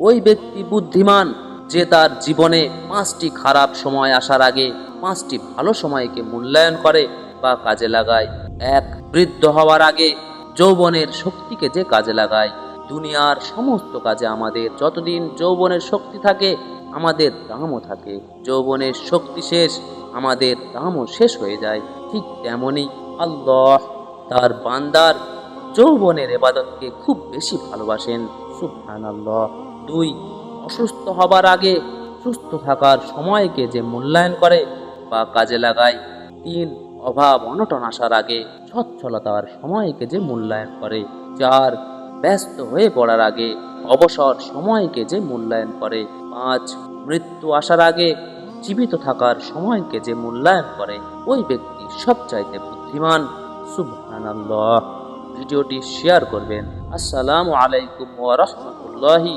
ওই ব্যক্তি বুদ্ধিমান যে তার জীবনে 5টি খারাপ সময় আসার আগে 5টি ভালো সময়কে মূল্যায়ন করে বা কাজে লাগায়। 1, বৃদ্ধ হওয়ার আগে যৌবনের শক্তিকে যে কাজে লাগায়। দুনিয়ার সমস্ত কাজে আমাদের যতদিন যৌবনের শক্তি থাকে আমাদের দামও থাকে, যৌবনের শক্তি শেষ আমাদের দামও শেষ হয়ে যায়। ঠিক তেমনি আল্লাহ তার বান্দার যৌবনের ইবাদতকে খুব বেশি ভালোবাসেন। সুবহানাল্লাহ। 2, অসুস্থ হবার আগে সুস্থ থাকার সময়কে যে মূল্যায়ন করে বা কাজে লাগায়। 3, অভাব অনটন আসার আগে সচ্ছলতার সময়কে যে মূল্যায়ন করে। 4, ব্যস্ত হয়ে পড়ার আগে অবসর সময়কে যে মূল্যায়ন করে। 5, মৃত্যু আসার আগে জীবিত থাকার সময়কে যে মূল্যায়ন করে ওই ব্যক্তি সবচাইতে বুদ্ধিমান। সুবহানাল্লাহ। ভিডিওটি শেয়ার করবেন। আসসালামু আলাইকুম ওয়া রাহমাতুল্লাহি